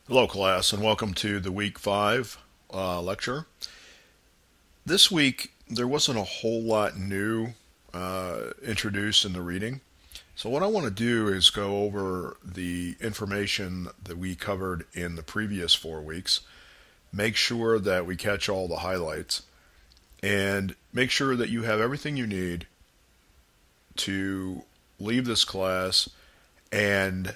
Hello class and welcome to the week 5 lecture. This week there wasn't a whole lot new introduced in the reading. So what I want to do is go over the information that we covered in the previous 4 weeks, make sure that we catch all the highlights, and make sure that you have everything you need to leave this class and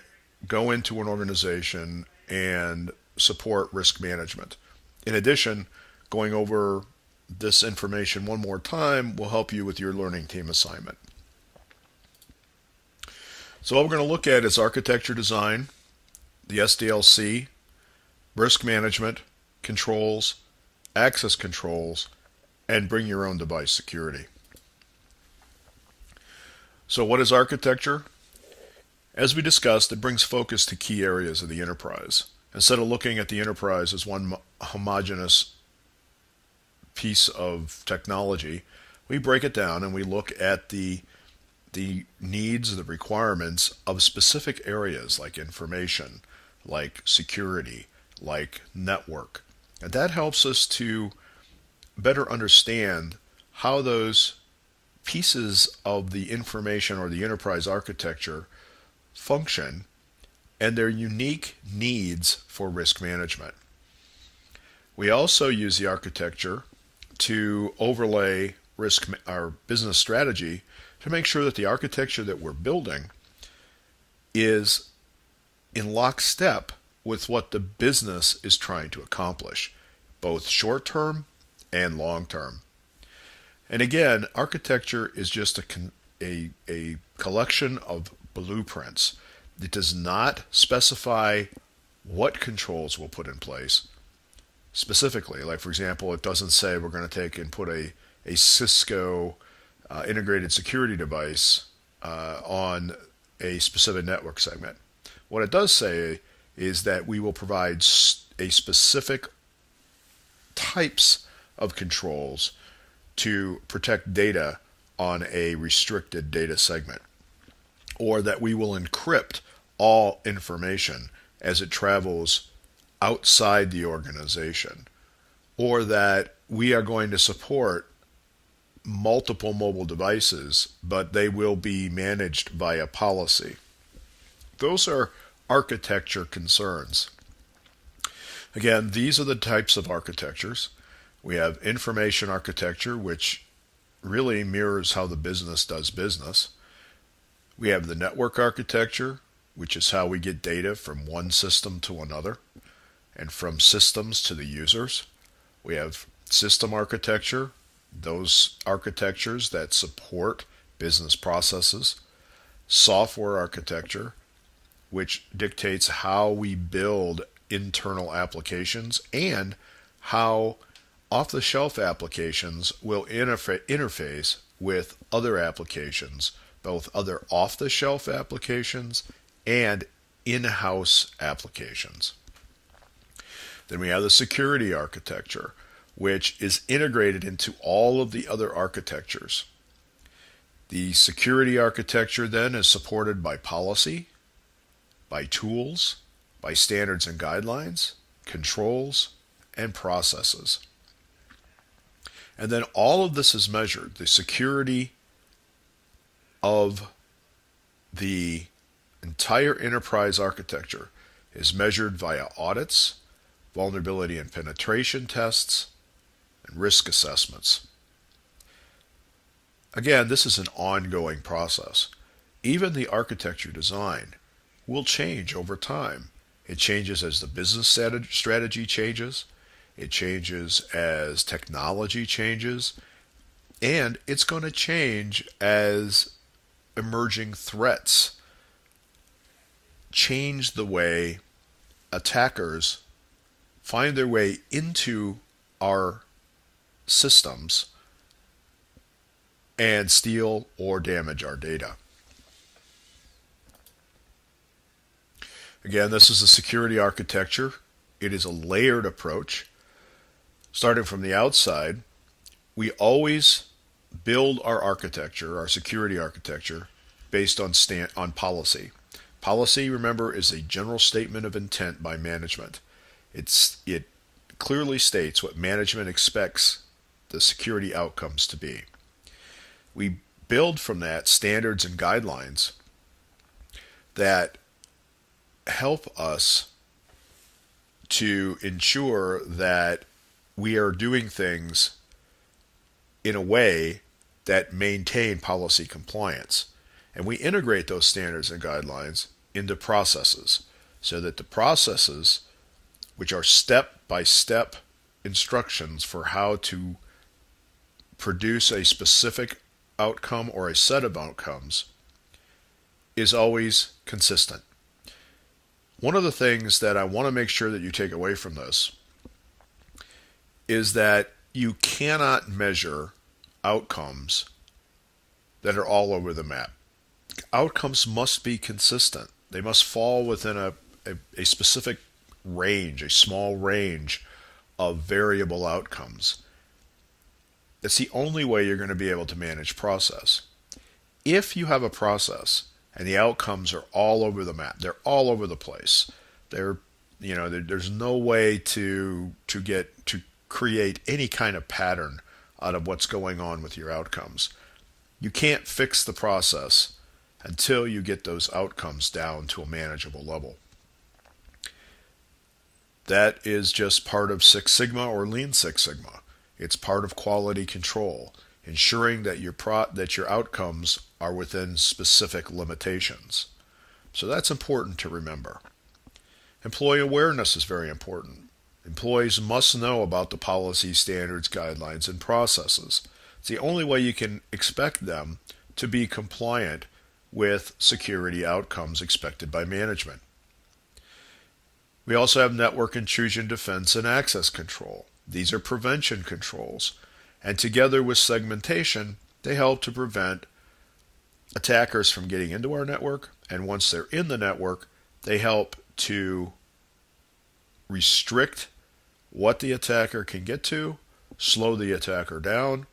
go into an organization and support risk management. In addition, going over this information one more time will help you with your learning team assignment. So what we're going to look at is architecture design, the SDLC, risk management, controls, access controls, and bring your own device security. So what is architecture? As we discussed, it brings focus to key areas of the enterprise. Instead of looking at the enterprise as one homogeneous piece of technology, we break it down and we look at the needs, the requirements of specific areas like information, like security, like network. And that helps us to better understand how those pieces of the information or the enterprise architecture function and their unique needs for risk management. We also use the architecture to overlay our business strategy to make sure that the architecture that we're building is in lockstep with what the business is trying to accomplish, both short-term and long-term. And again, architecture is just a collection of blueprints. It does not specify what controls we'll put in place specifically. Like, for example, it doesn't say we're going to take and put a Cisco integrated security device on a specific network segment. What it does say is that we will provide a specific types of controls to protect data on a restricted data segment, or that we will encrypt all information as it travels outside the organization, or that we are going to support multiple mobile devices, but they will be managed via policy. Those are architecture concerns. Again, these are the types of architectures. We have information architecture, which really mirrors how the business does business. We have the network architecture, which is how we get data from one system to another and from systems to the users. We have system architecture, those architectures that support business processes. Software architecture, which dictates how we build internal applications and how off-the-shelf applications will interface with other applications, both other off-the-shelf applications and in-house applications. Then we have the security architecture, which is integrated into all of the other architectures. The security architecture then is supported by policy, by tools, by standards and guidelines, controls, and processes. And then all of this is measured. The security of the entire enterprise architecture is measured via audits, vulnerability and penetration tests, and risk assessments. Again, this is an ongoing process. Even the architecture design will change over time. It changes as the business strategy changes. It changes as technology changes, and it's going to change as emerging threats change the way attackers find their way into our systems and steal or damage our data. Again, this is a security architecture. It is a layered approach. Starting from the outside, we always build our architecture, our security architecture, based on policy. Policy, remember, is a general statement of intent by management. It clearly states what management expects the security outcomes to be. We build from that standards and guidelines that help us to ensure that we are doing things in a way that maintain policy compliance. And we integrate those standards and guidelines into processes so that the processes, which are step-by-step instructions for how to produce a specific outcome or a set of outcomes, is always consistent. One of the things that I want to make sure that you take away from this is that you cannot measure outcomes that are all over the map. Outcomes must be consistent. They must fall within a specific range, a small range of variable outcomes. It's the only way you're going to be able to manage process. If you have a process and the outcomes are all over the map, they're all over the place, there's no way to create any kind of pattern out of what's going on with your outcomes. You can't fix the process until you get those outcomes down to a manageable level. That is just part of Six Sigma or Lean Six Sigma. It's part of quality control, ensuring that your outcomes are within specific limitations. So that's important to remember. Employee awareness is very important. Employees must know about the policy, standards, guidelines, and processes. It's the only way you can expect them to be compliant with security outcomes expected by management. We also have network intrusion defense and access control. These are prevention controls, and together with segmentation, they help to prevent attackers from getting into our network, and once they're in the network, they help to restrict what the attacker can get to, slow the attacker down,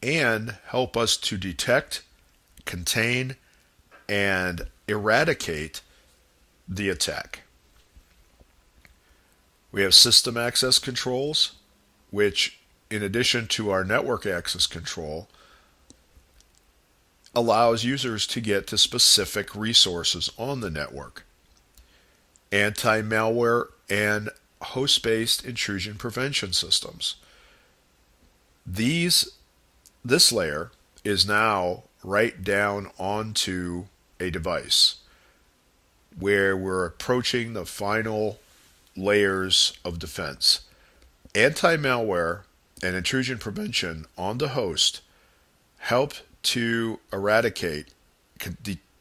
and help us to detect, contain, and eradicate the attack. We have system access controls, which, in addition to our network access control, allows users to get to specific resources on the network. Anti-malware and host-based intrusion prevention systems. This layer is now right down onto a device where we're approaching the final layers of defense. Anti-malware and intrusion prevention on the host help to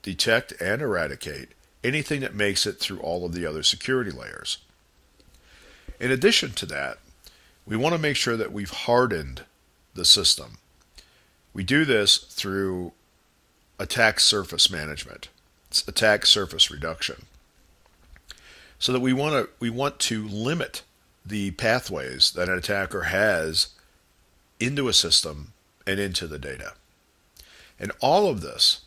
detect and eradicate anything that makes it through all of the other security layers. In addition to that, we want to make sure that we've hardened the system. We do this through attack surface management. It's attack surface reduction. So that we want to limit the pathways that an attacker has into a system and into the data. And all of this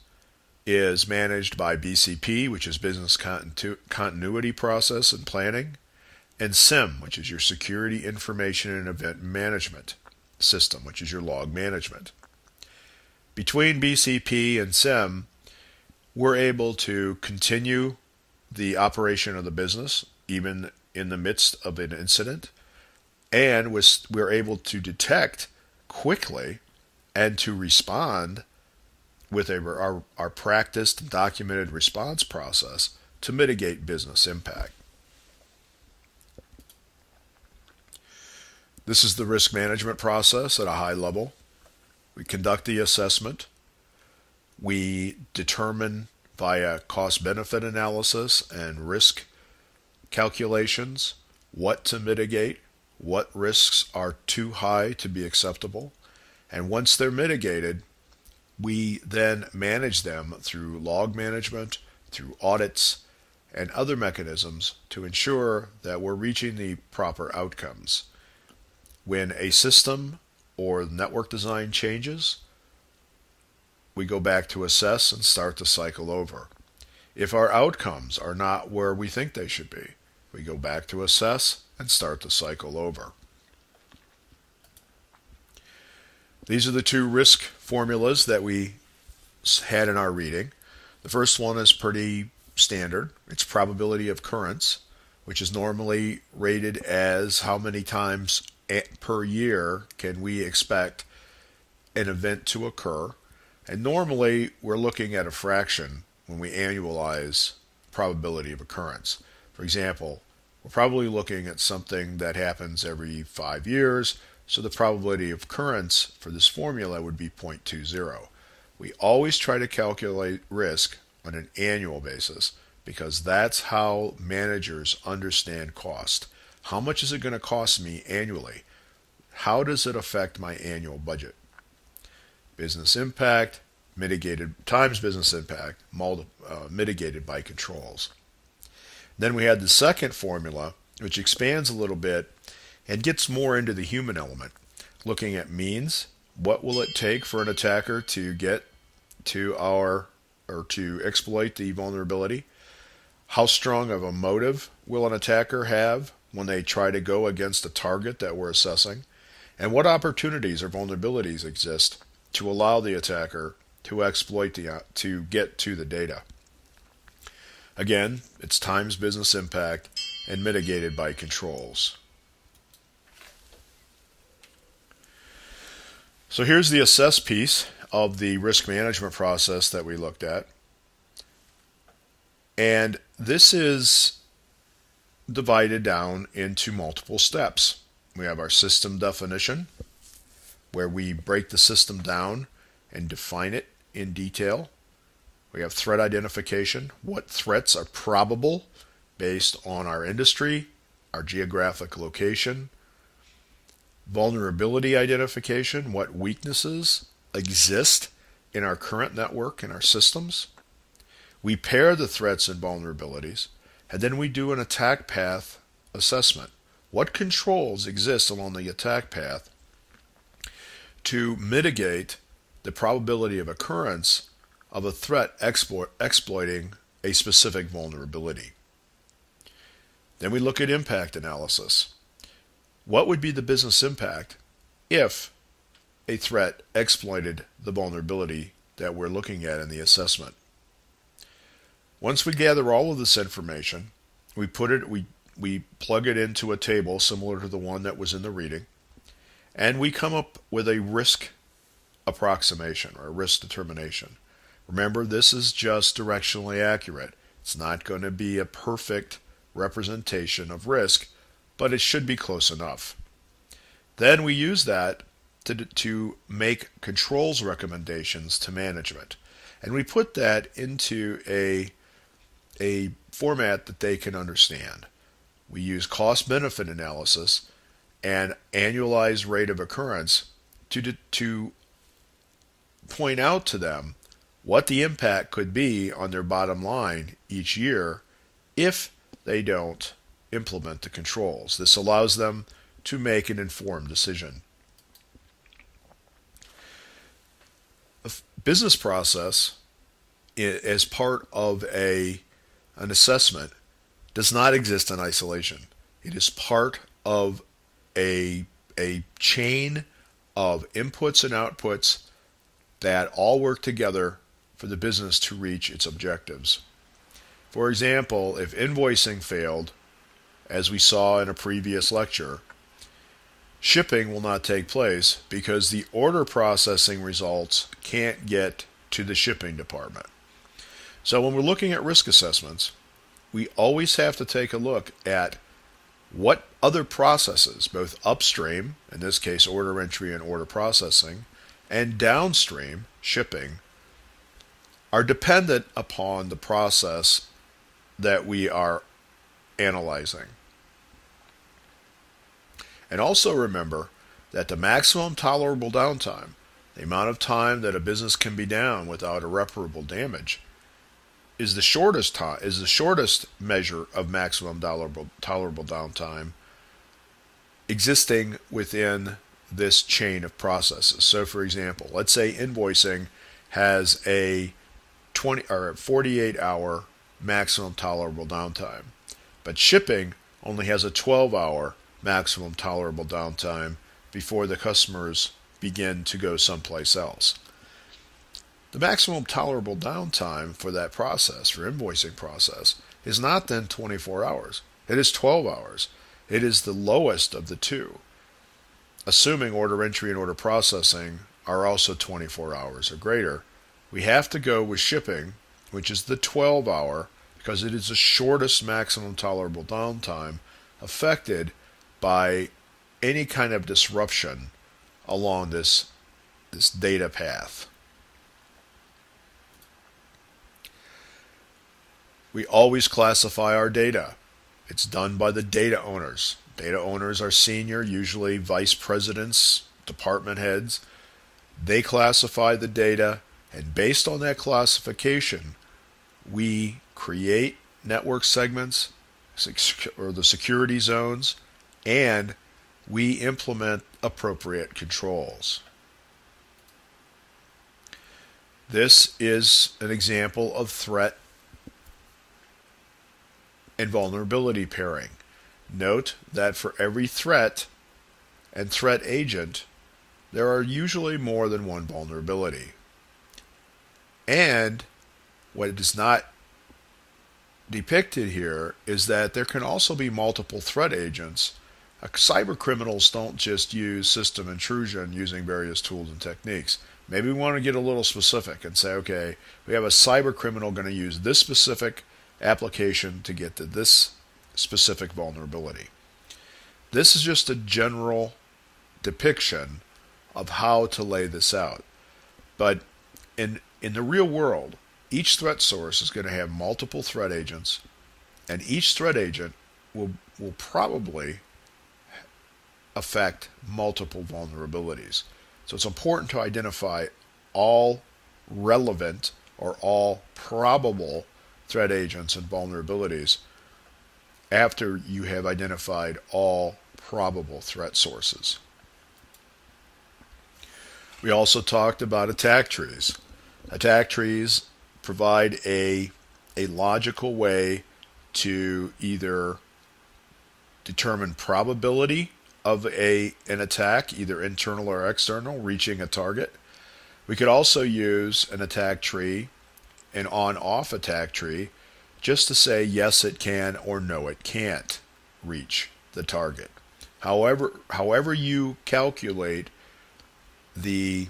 is managed by BCP, which is Business Continuity Process and Planning, and SIM, which is your Security Information and Event Management System, which is your log management. Between BCP and SIM, we're able to continue the operation of the business, even in the midst of an incident, and we're able to detect quickly and to respond with our practiced and documented response process to mitigate business impact. This is the risk management process at a high level. We conduct the assessment. We determine via cost-benefit analysis and risk calculations what to mitigate, what risks are too high to be acceptable, and once they're mitigated, we then manage them through log management, through audits, and other mechanisms to ensure that we're reaching the proper outcomes. When a system or network design changes, we go back to assess and start the cycle over. if our outcomes are not where we think they should be. We go back to assess and start the cycle over. These are the two risk formulas that we had in our reading. The first one is pretty standard. It's probability of occurrence, which is normally rated as how many times per year can we expect an event to occur. And normally we're looking at a fraction when we annualize probability of occurrence. For example, we're probably looking at something that happens every 5 years, so the probability of occurrence for this formula would be 0.20. We always try to calculate risk on an annual basis because that's how managers understand cost. How much is it going to cost me annually? How does it affect my annual budget? Business impact mitigated times business impact mitigated by controls. Then we had the second formula, which expands a little bit and gets more into the human element, looking at means. What will it take for an attacker to get to to exploit the vulnerability? How strong of a motive will an attacker have when they try to go against a target that we're assessing? And what opportunities or vulnerabilities exist to allow the attacker to exploit to get to the data? Again, it's times business impact and mitigated by controls. So here's the assess piece of the risk management process that we looked at. And this is divided down into multiple steps. We have our system definition, where we break the system down and define it in detail. We have threat identification, what threats are probable based on our industry, our geographic location. Vulnerability identification, what weaknesses exist in our current network and our systems. We pair the threats and vulnerabilities, and then we do an attack path assessment. What controls exist along the attack path to mitigate the probability of occurrence of a threat exploiting a specific vulnerability? Then we look at impact analysis. What would be the business impact if a threat exploited the vulnerability that we're looking at in the assessment? Once we gather all of this information, we plug it into a table similar to the one that was in the reading, and we come up with a risk approximation or a risk determination. Remember, this is just directionally accurate. It's not going to be a perfect representation of risk, but it should be close enough. Then we use that to make controls recommendations to management. And we put that into a format that they can understand. We use cost-benefit analysis and annualized rate of occurrence to point out to them what the impact could be on their bottom line each year if they don't implement the controls. This allows them to make an informed decision. A business process as part of an assessment does not exist in isolation. It is part of a chain of inputs and outputs that all work together for the business to reach its objectives. For example, if invoicing failed, as we saw in a previous lecture, shipping will not take place because the order processing results can't get to the shipping department. So when we're looking at risk assessments, we always have to take a look at what other processes, both upstream, in this case order entry and order processing, and downstream, shipping, are dependent upon the process that we are analyzing. And also remember that the maximum tolerable downtime, the amount of time that a business can be down without irreparable damage, is the shortest measure of maximum tolerable downtime existing within this chain of processes. So for example, let's say invoicing has a 48-hour maximum tolerable downtime. But shipping only has a 12-hour maximum tolerable downtime before the customers begin to go someplace else. The maximum tolerable downtime for that process, for invoicing process, is not then 24 hours. It is 12 hours. It is the lowest of the two, assuming order entry and order processing are also 24 hours or greater. We have to go with shipping, which is the 12-hour, because it is the shortest maximum tolerable downtime affected by any kind of disruption along this data path. We always classify our data. It's done by the data owners. Data owners are senior, usually vice presidents, department heads. They classify the data, and based on that classification, we create network segments or the security zones, and we implement appropriate controls. This is an example of threat and vulnerability pairing. Note that for every threat and threat agent, there are usually more than one vulnerability. And what is not depicted here is that there can also be multiple threat agents. Cyber criminals don't just use system intrusion using various tools and techniques. Maybe we want to get a little specific and say, okay, we have a cyber criminal going to use this specific application to get to this specific vulnerability. This is just a general depiction of how to lay this out. But in the real world, each threat source is going to have multiple threat agents, and each threat agent will probably affect multiple vulnerabilities. So it's important to identify all relevant or all probable threat agents and vulnerabilities after you have identified all probable threat sources. We also talked about attack trees. Attack trees provide a logical way to either determine probability of an attack, either internal or external, reaching a target. We could also use an attack tree, an on-off attack tree, just to say yes it can or no it can't reach the target. However you calculate the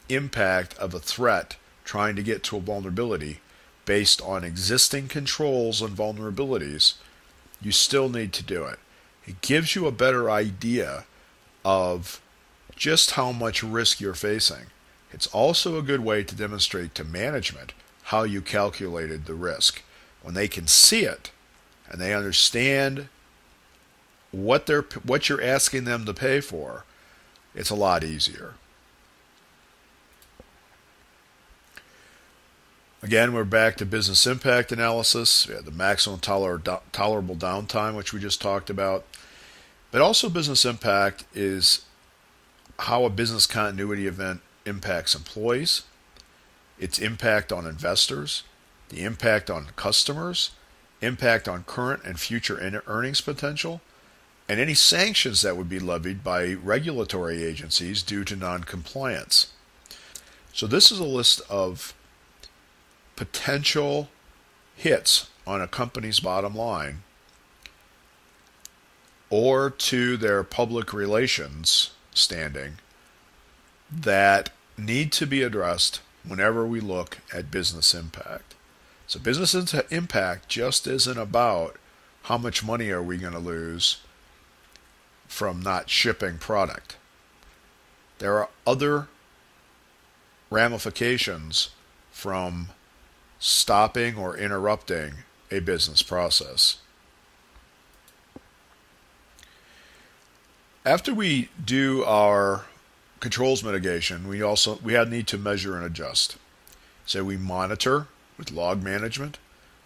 impact of a threat trying to get to a vulnerability based on existing controls and vulnerabilities, you still need to do it. It gives you a better idea of just how much risk you're facing. It's also a good way to demonstrate to management how you calculated the risk. When they can see it and they understand what you're asking them to pay for, it's a lot easier. Again, we're back to business impact analysis. We have the maximum tolerable downtime, which we just talked about. But also business impact is how a business continuity event impacts employees, its impact on investors, the impact on customers, impact on current and future earnings potential, and any sanctions that would be levied by regulatory agencies due to non-compliance. So this is a list of potential hits on a company's bottom line or to their public relations standing that need to be addressed whenever we look at business impact. So business impact just isn't about how much money are we going to lose from not shipping product. There are other ramifications from stopping or interrupting a business process. After we do our controls mitigation, we need to measure and adjust. So we monitor with log management.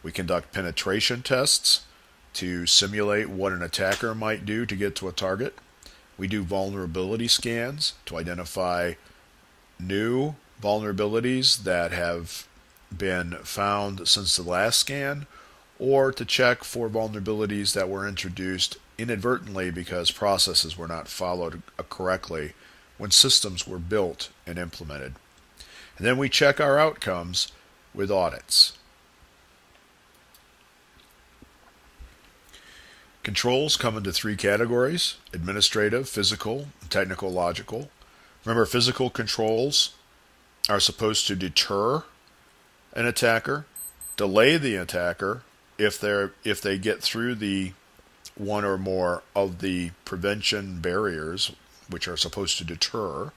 We conduct penetration tests to simulate what an attacker might do to get to a target. We do vulnerability scans to identify new vulnerabilities that have been found since the last scan, or to check for vulnerabilities that were introduced inadvertently because processes were not followed correctly when systems were built and implemented. And then we check our outcomes with audits. Controls come into three categories: administrative, physical, and technical logical. Remember, physical controls are supposed to deter an attacker, delay the attacker if they get through the one or more of the prevention barriers which are supposed to deter.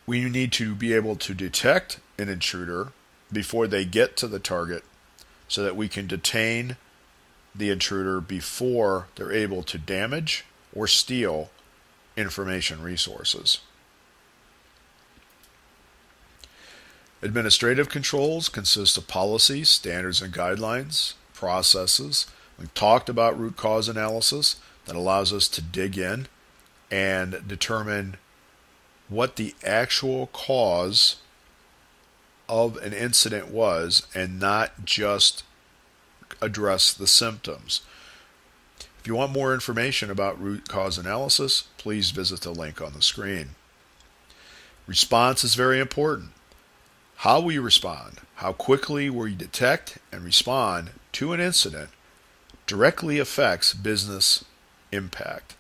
We need to be able to detect an intruder before they get to the target so that we can detain the intruder before they're able to damage or steal information resources. Administrative controls consist of policies, standards and guidelines, processes. We've talked about root cause analysis that allows us to dig in and determine what the actual cause of an incident was and not just address the symptoms. If you want more information about root cause analysis, please visit the link on the screen. Response is very important. How we respond, how quickly we detect and respond to an incident directly affects business impact.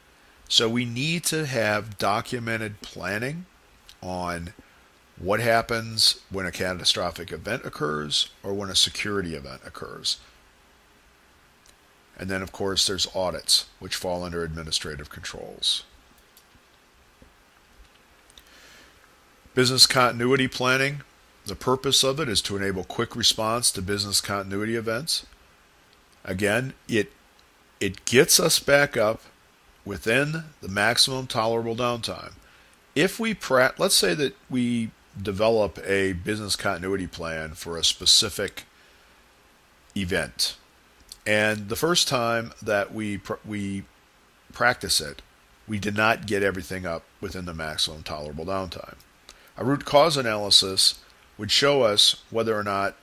So we need to have documented planning on what happens when a catastrophic event occurs or when a security event occurs. And then, of course, there's audits, which fall under administrative controls. Business continuity planning. The purpose of it is to enable quick response to business continuity events. Again, it gets us back up within the maximum tolerable downtime. If we let's say that we develop a business continuity plan for a specific event, and the first time that we practice it, we did not get everything up within the maximum tolerable downtime. A root cause analysis would show us whether or not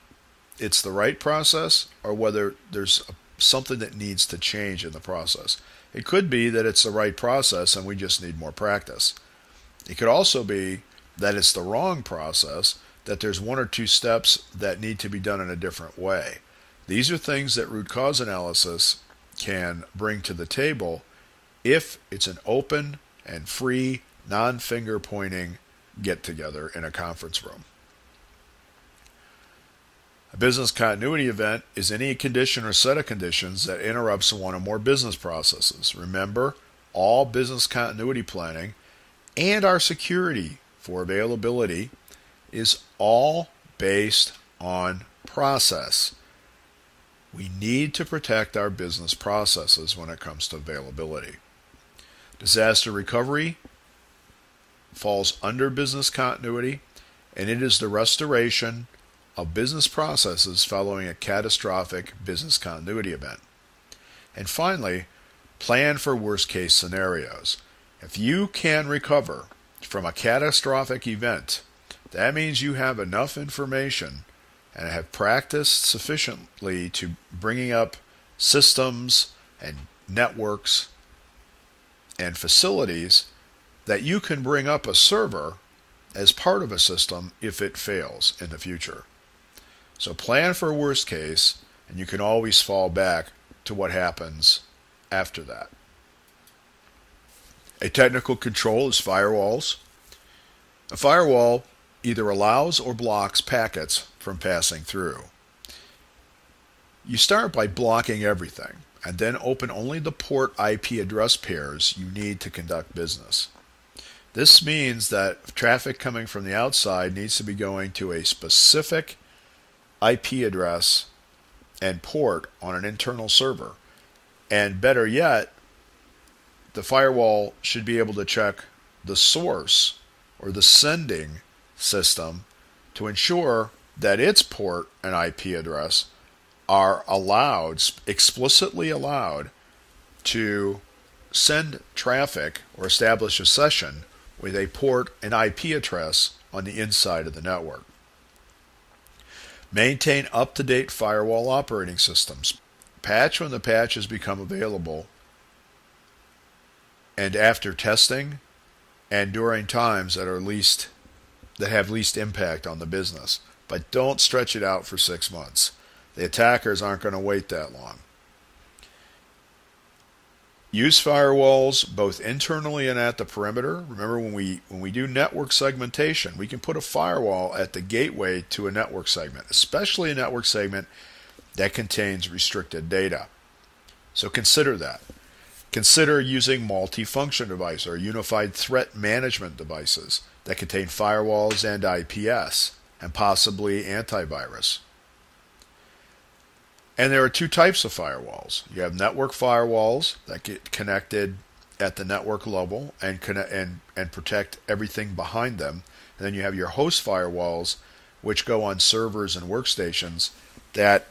it's the right process or whether there's something that needs to change in the process. It could be that it's the right process and we just need more practice. It could also be that it's the wrong process, that there's one or two steps that need to be done in a different way. These are things that root cause analysis can bring to the table if it's an open and free, non-finger pointing get-together in a conference room. A business continuity event is any condition or set of conditions that interrupts one or more business processes. Remember, all business continuity planning and our security for availability is all based on process. We need to protect our business processes when it comes to availability. Disaster recovery falls under business continuity, and it is the restoration of business processes following a catastrophic business continuity event. And finally, plan for worst-case scenarios. If you can recover from a catastrophic event, that means you have enough information and have practiced sufficiently to bringing up systems and networks and facilities that you can bring up a server as part of a system if it fails in the future. So plan for worst case, and you can always fall back to what happens after that. A technical control is firewalls. A firewall either allows or blocks packets from passing through. You start by blocking everything, and then open only the port IP address pairs you need to conduct business. This means that traffic coming from the outside needs to be going to a specific IP address and port on an internal server. And better yet, the firewall should be able to check the source or the sending system to ensure that its port and IP address are allowed, explicitly allowed, to send traffic or establish a session with a port and IP address on the inside of the network. Maintain up-to-date firewall operating systems. Patch when the patches become available, and after testing, and during times that have least impact on the business. But don't stretch it out for 6 months. The attackers aren't going to wait that long. Use firewalls both internally and at the perimeter. Remember, when we do network segmentation, we can put a firewall at the gateway to a network segment, especially a network segment that contains restricted data. So consider that. Consider using multi-function devices or unified threat management devices that contain firewalls and IPS and possibly antivirus. And there are two types of firewalls. You have network firewalls that get connected at the network level and protect everything behind them. And then you have your host firewalls, which go on servers and workstations that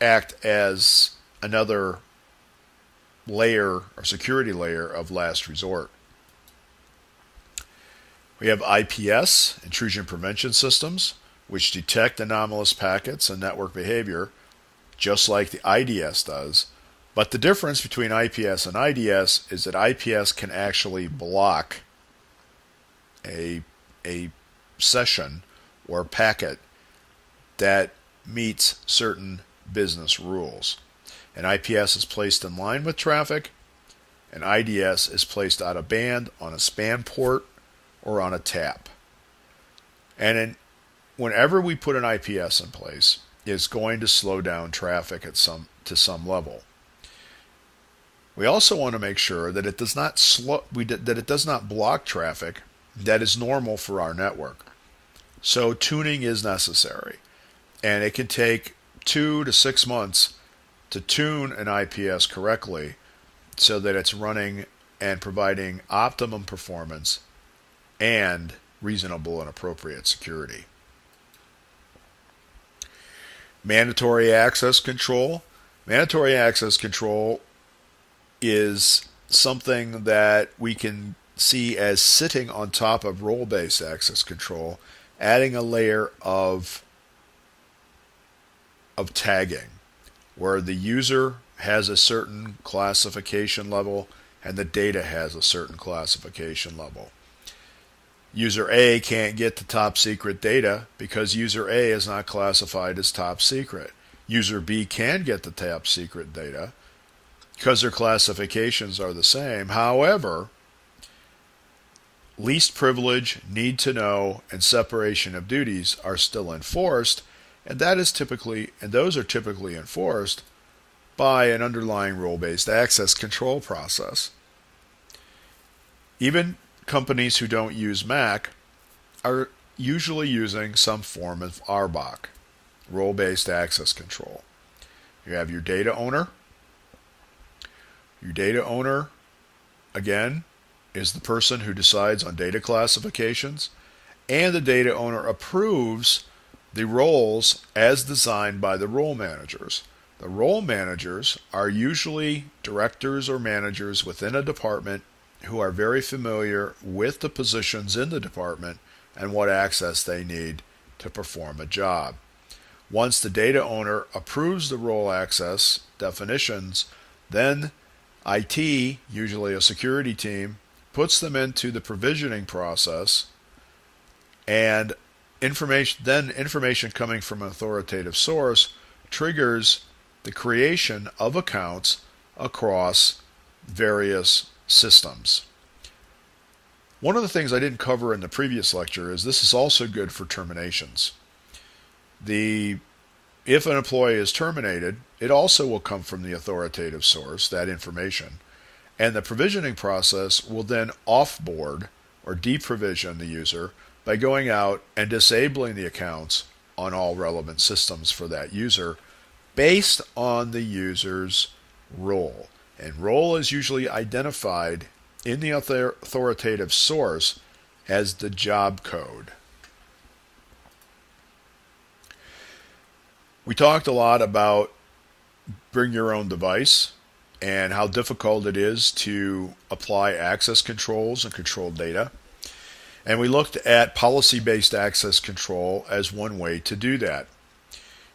act as another layer or security layer of last resort. We have IPS, intrusion prevention systems, which detect anomalous packets and network behavior, just like the IDS does. But the difference between IPS and IDS is that IPS can actually block a session or packet that meets certain business rules. An IPS is placed in line with traffic. An IDS is placed out of band on a span port or on a tap. And whenever we put an IPS in place, it's going to slow down traffic to some level. We also want to make sure that it does not block traffic that is normal for our network. So tuning is necessary, and it can take 2 to 6 months to tune an IPS correctly so that it's running and providing optimum performance and reasonable and appropriate security. Mandatory access control. Mandatory access control is something that we can see as sitting on top of role-based access control, adding a layer of tagging, where the user has a certain classification level and the data has a certain classification level. User A can't get the top secret data because user A is not classified as top secret. User B can get the top secret data because their classifications are the same. However, least privilege, need to know, and separation of duties are still enforced, and those are typically enforced by an underlying role-based access control process. Even companies who don't use MAC are usually using some form of RBAC, role-based access control. You have your data owner. Your data owner, again, is the person who decides on data classifications, and the data owner approves the roles as designed by the role managers. The role managers are usually directors or managers within a department who are very familiar with the positions in the department and what access they need to perform a job. Once the data owner approves the role access definitions, then IT, usually a security team, puts them into the provisioning process, and information coming from an authoritative source triggers the creation of accounts across various systems. One of the things I didn't cover in the previous lecture is this is also good for terminations. If an employee is terminated, it also will come from the authoritative source, that information, and the provisioning process will then offboard or deprovision the user by going out and disabling the accounts on all relevant systems for that user based on the user's role. And role is usually identified in the authoritative source as the job code. We talked a lot about bring your own device and how difficult it is to apply access controls and control data. And we looked at policy-based access control as one way to do that.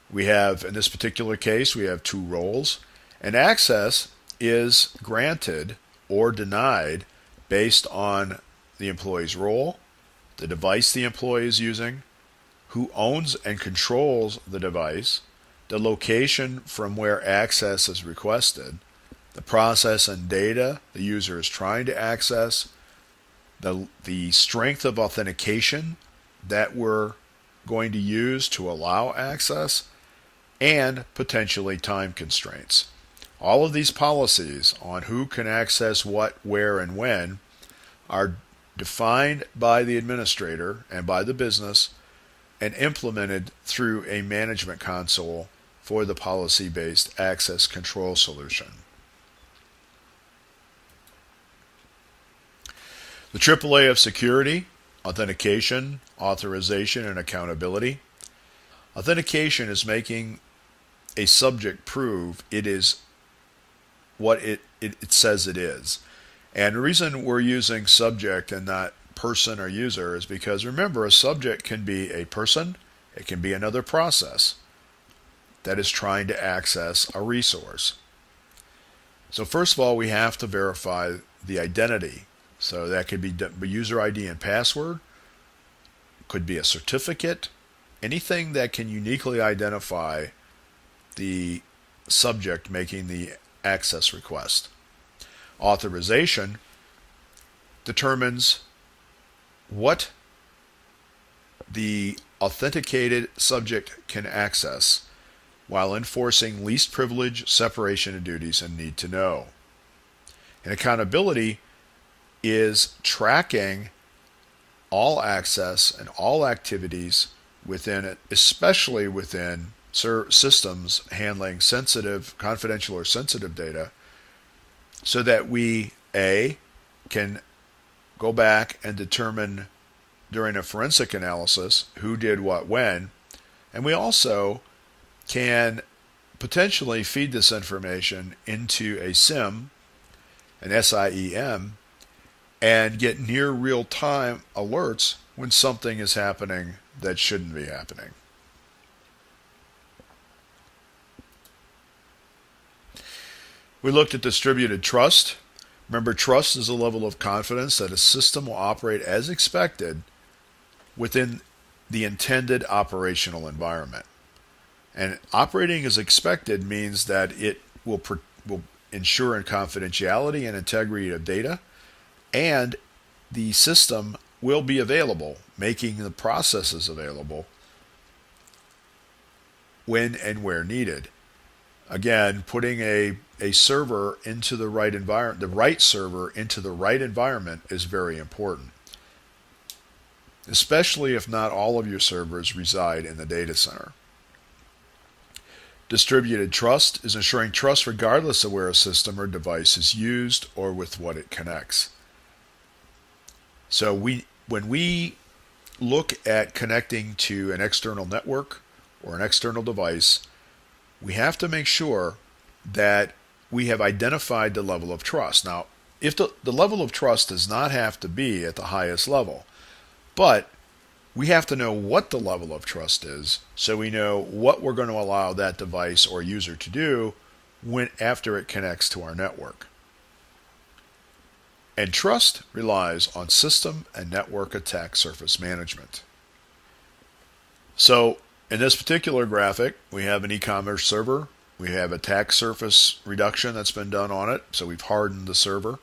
We have, in this particular case, we have two roles, and access is granted or denied based on the employee's role, the device the employee is using, who owns and controls the device, the location from where access is requested, the process and data the user is trying to access, the strength of authentication that we're going to use to allow access, and potentially time constraints. All of these policies on who can access what, where, and when are defined by the administrator and by the business and implemented through a management console for the policy-based access control solution. The AAA of security, authentication, authorization, and accountability. Authentication is making a subject prove it is what it says it is. And the reason we're using subject and not person or user is because, remember, a subject can be a person, it can be another process that is trying to access a resource. So first of all, we have to verify the identity. So that could be user ID and password, could be a certificate, anything that can uniquely identify the subject making the access request. Authorization determines what the authenticated subject can access while enforcing least privilege, separation of duties, and need to know. And accountability is tracking all access and all activities within it, especially within systems handling sensitive, confidential, or sensitive data, so that we, A, can go back and determine during a forensic analysis who did what when, and we also can potentially feed this information into a SIEM, an SIEM, and get near real-time alerts when something is happening that shouldn't be happening. We looked at distributed trust. Remember, trust is a level of confidence that a system will operate as expected within the intended operational environment. And operating as expected means that it will ensure confidentiality and integrity of data, and the system will be available, making the processes available when and where needed. Again, putting a server into the right environment, the right server into the right environment is very important, especially if not all of your servers reside in the data center. Distributed trust is ensuring trust regardless of where a system or device is used or with what it connects. So when we look at connecting to an external network or an external device, we have to make sure that we have identified the level of trust. Now, if the level of trust does not have to be at the highest level, but we have to know what the level of trust is so we know what we're going to allow that device or user to do after it connects to our network. And trust relies on system and network attack surface management. So in this particular graphic, we have an e-commerce server. We have attack surface reduction that's been done on it, so we've hardened the server.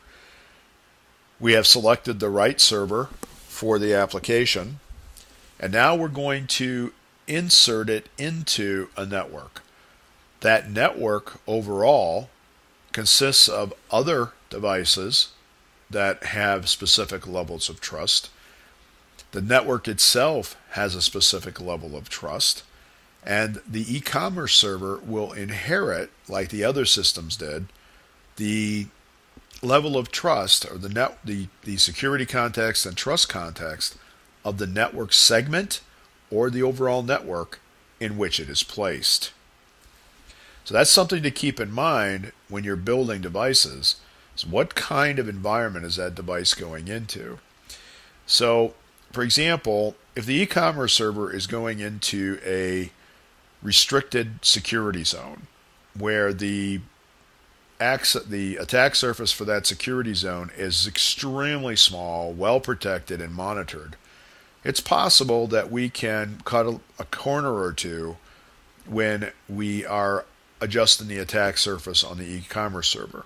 We have selected the right server for the application, and now we're going to insert it into a network. That network overall consists of other devices that have specific levels of trust. The network itself has a specific level of trust, and the e-commerce server will inherit, like the other systems did, the level of trust or the security context and trust context of the network segment or the overall network in which it is placed. So that's something to keep in mind when you're building devices. So what kind of environment is that device going into? So, for example, if the e-commerce server is going into a restricted security zone, where the attack surface for that security zone is extremely small, well protected, and monitored. It's possible that we can cut a corner or two when we are adjusting the attack surface on the e-commerce server.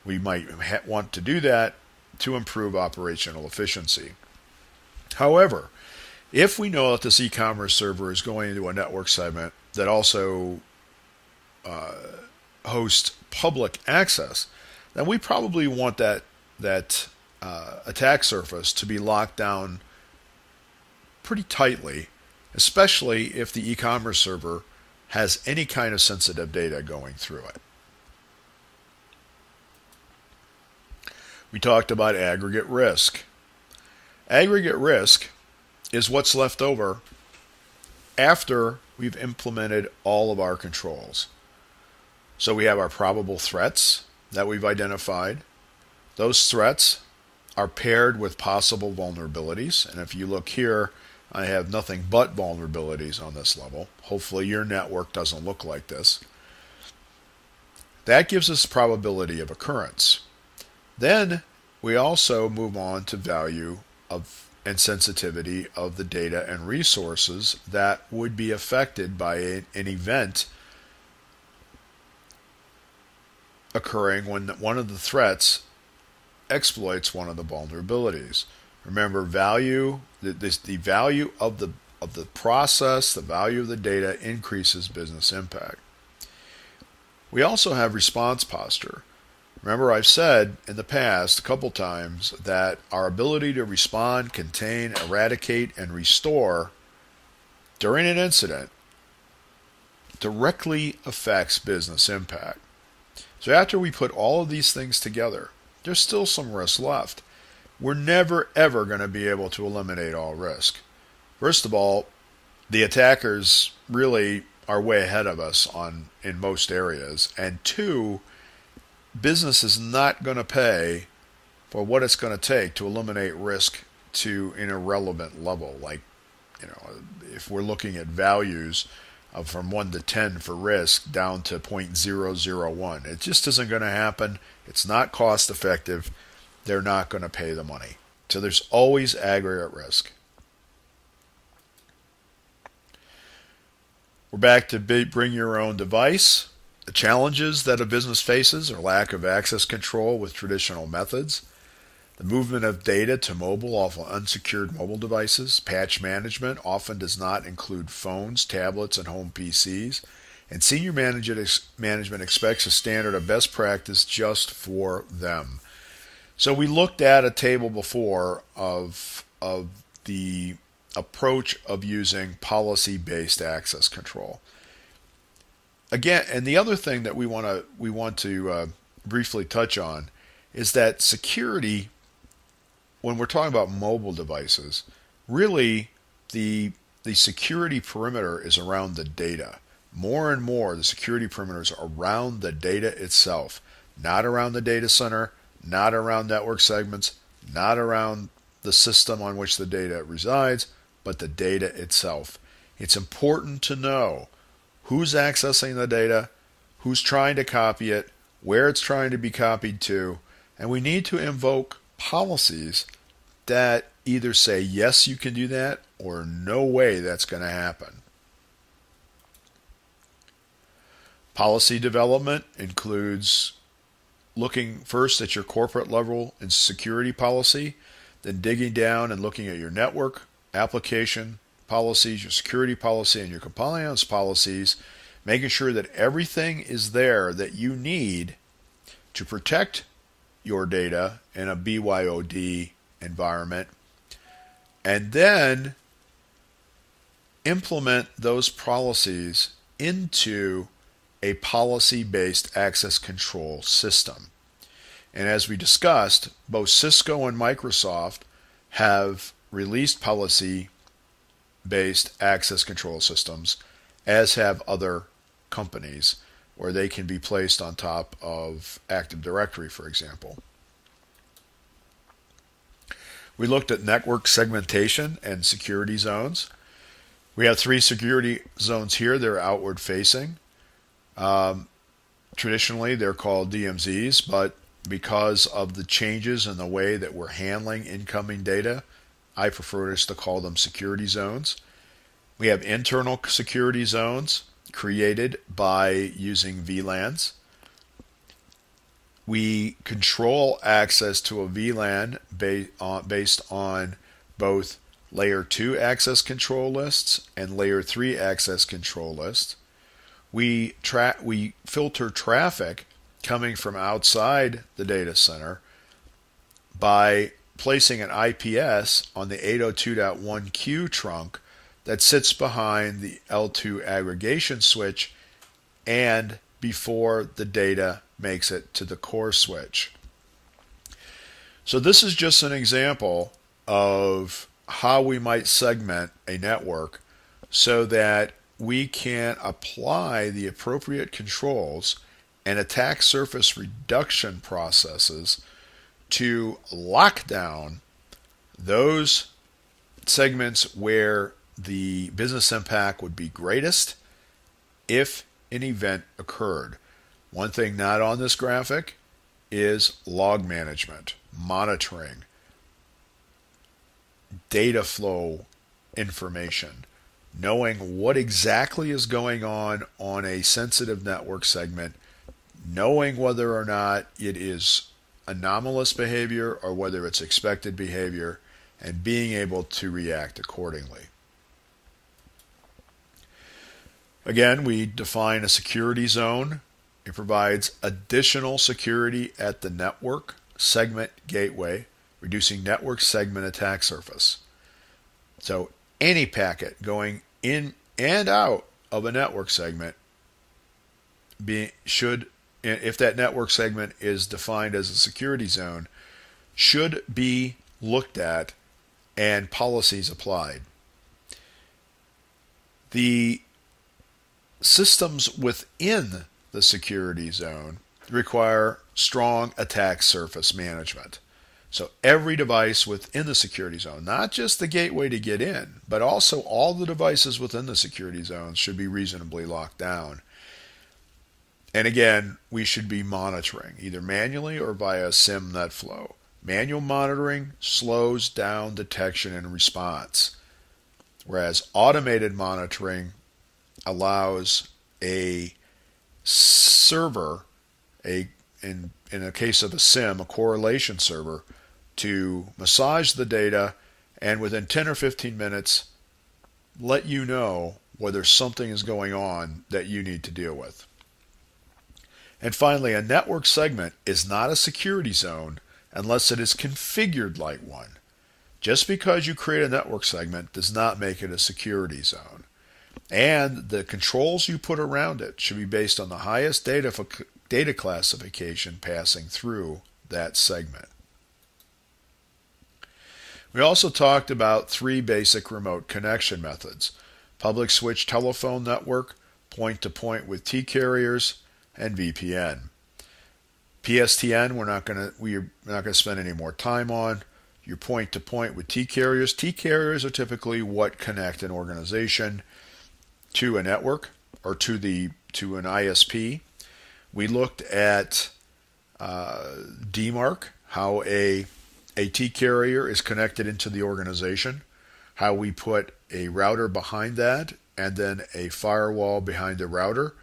We might want to do that to improve operational efficiency. However, if we know that this e-commerce server is going into a network segment that also hosts public access, then we probably want that attack surface to be locked down pretty tightly, especially if the e-commerce server has any kind of sensitive data going through it. We talked about aggregate risk. Aggregate risk is what's left over after we've implemented all of our controls. So we have our probable threats that we've identified. Those threats are paired with possible vulnerabilities. And if you look here, I have nothing but vulnerabilities on this level. Hopefully your network doesn't look like this. That gives us probability of occurrence. Then we also move on to value of and sensitivity of the data and resources that would be affected by an event occurring when one of the threats exploits one of the vulnerabilities. Remember, the value of the process, the value of the data increases business impact. We also have response posture. Remember, I've said in the past a couple times that our ability to respond, contain, eradicate, and restore during an incident directly affects business impact. So after we put all of these things together, there's still some risk left. We're never ever going to be able to eliminate all risk. First of all, the attackers really are way ahead of us in most areas. And two, business is not going to pay for what it's going to take to eliminate risk to an irrelevant level. Like, if we're looking at values of from 1 to 10 for risk down to 0.001, it just isn't going to happen. It's not cost effective. They're not going to pay the money. So there's always aggregate risk. We're back to bring your own device. The challenges that a business faces are lack of access control with traditional methods, the movement of data to mobile off of unsecured mobile devices, patch management often does not include phones, tablets, and home PCs, and senior management expects a standard of best practice just for them. So we looked at a table before of the approach of using policy-based access control. Again, and the other thing that we want to briefly touch on is that security, when we're talking about mobile devices, really the security perimeter is around the data. More and more, the security perimeter is around the data itself, not around the data center, not around network segments, not around the system on which the data resides, but the data itself. It's important to know who's accessing the data, who's trying to copy it, where it's trying to be copied to, and we need to invoke policies that either say, yes, you can do that, or no way that's going to happen. Policy development includes looking first at your corporate level and security policy, then digging down and looking at your network, application policies, your security policy, and your compliance policies, making sure that everything is there that you need to protect your data in a BYOD environment, and then implement those policies into a policy-based access control system. And as we discussed, both Cisco and Microsoft have released policy-based access control systems, as have other companies, where they can be placed on top of Active Directory, for example. We looked at network segmentation and security zones. We have three security zones here. They're outward facing. Traditionally, they're called DMZs, but because of the changes in the way that we're handling incoming data, I prefer us to call them security zones. We have internal security zones created by using VLANs. We control access to a VLAN based on both Layer 2 access control lists and Layer 3 access control lists. We filter traffic coming from outside the data center by placing an IPS on the 802.1q trunk that sits behind the L2 aggregation switch and before the data makes it to the core switch. So this is just an example of how we might segment a network so that we can apply the appropriate controls and attack surface reduction processes to lock down those segments where the business impact would be greatest if an event occurred. One thing not on this graphic is log management, monitoring, data flow information, knowing what exactly is going on a sensitive network segment, knowing whether or not it is anomalous behavior or whether it's expected behavior, and being able to react accordingly. Again, we define a security zone. It provides additional security at the network segment gateway, reducing network segment attack surface. So any packet going in and out of a network segment should, if that network segment is defined as a security zone, should be looked at and policies applied. The systems within the security zone require strong attack surface management. So every device within the security zone, not just the gateway to get in, but also all the devices within the security zone should be reasonably locked down. And again, we should be monitoring, either manually or via SIM NetFlow. Manual monitoring slows down detection and response, whereas automated monitoring allows a server, in the case of a SIM, a correlation server, to massage the data and within 10 or 15 minutes let you know whether something is going on that you need to deal with. And finally, a network segment is not a security zone unless it is configured like one. Just because you create a network segment does not make it a security zone. And the controls you put around it should be based on the highest data classification passing through that segment. We also talked about three basic remote connection methods: public switch telephone network, point-to-point with T carriers, and VPN. PSTN we're not going to spend any more time on. Your point-to-point with T carriers. T carriers are typically what connect an organization to a network or to an ISP. We looked at DMARC, how a T carrier is connected into the organization, how we put a router behind that, and then a firewall behind the router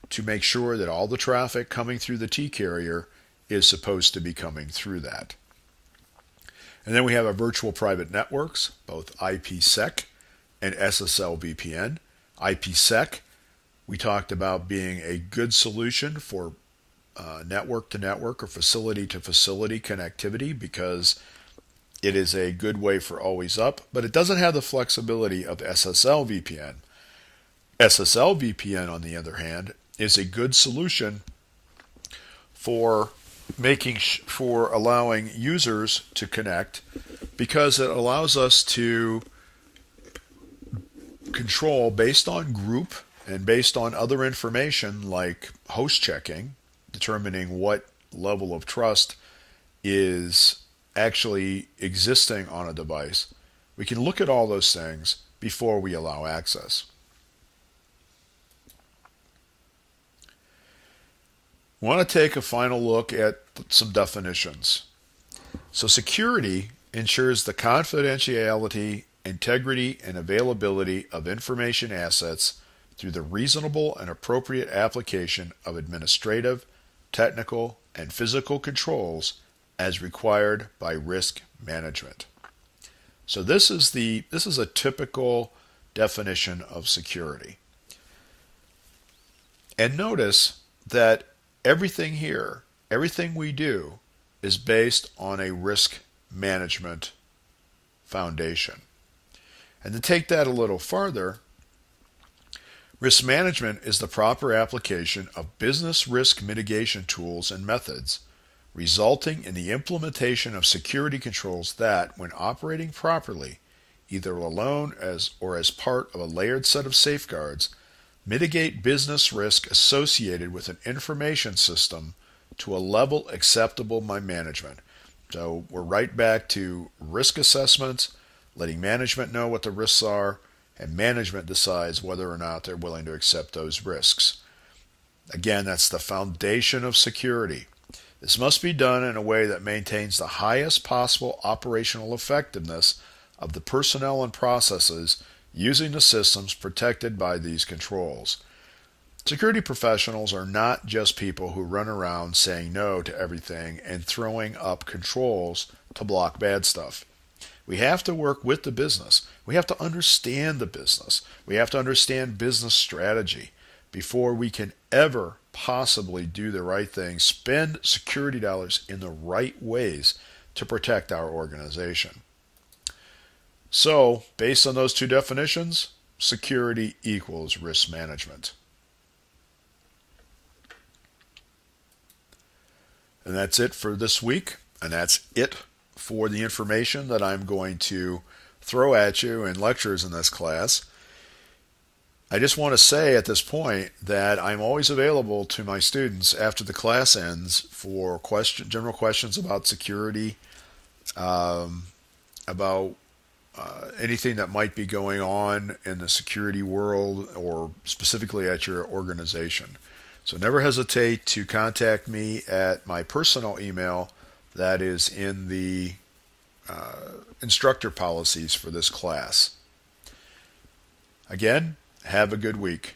to make sure that all the traffic coming through the T carrier is supposed to be coming through that. And then we have our virtual private networks, both IPsec and SSL VPN. IPsec, we talked about being a good solution for network-to-network or facility-to-facility connectivity because it is a good way for always up, but it doesn't have the flexibility of SSL VPN. SSL VPN, on the other hand, is a good solution for allowing users to connect because it allows us to control based on group and based on other information like host checking, determining what level of trust is actually existing on a device. We can look at all those things before we allow access. We want to take a final look at some definitions. So security ensures the confidentiality, integrity, and availability of information assets through the reasonable and appropriate application of administrative, technical, and physical controls as required by risk management. So this is a typical definition of security. And notice that everything here, everything we do, is based on a risk management foundation. And to take that a little farther, risk management is the proper application of business risk mitigation tools and methods, resulting in the implementation of security controls that, when operating properly, either alone or as part of a layered set of safeguards, mitigate business risk associated with an information system to a level acceptable by management. So we're right back to risk assessments, letting management know what the risks are, and management decides whether or not they're willing to accept those risks. Again, that's the foundation of security. This must be done in a way that maintains the highest possible operational effectiveness of the personnel and processes using the systems protected by these controls. Security professionals are not just people who run around saying no to everything and throwing up controls to block bad stuff. We have to work with the business. We have to understand the business. We have to understand business strategy before we can ever possibly do the right thing, spend security dollars in the right ways to protect our organization. So, based on those two definitions, security equals risk management. And that's it for this week, and that's it for the information that I'm going to throw at you in lectures in this class. I just want to say at this point that I'm always available to my students after the class ends for general questions about security, about anything that might be going on in the security world or specifically at your organization. So never hesitate to contact me at my personal email that is in the instructor policies for this class. Again, have a good week.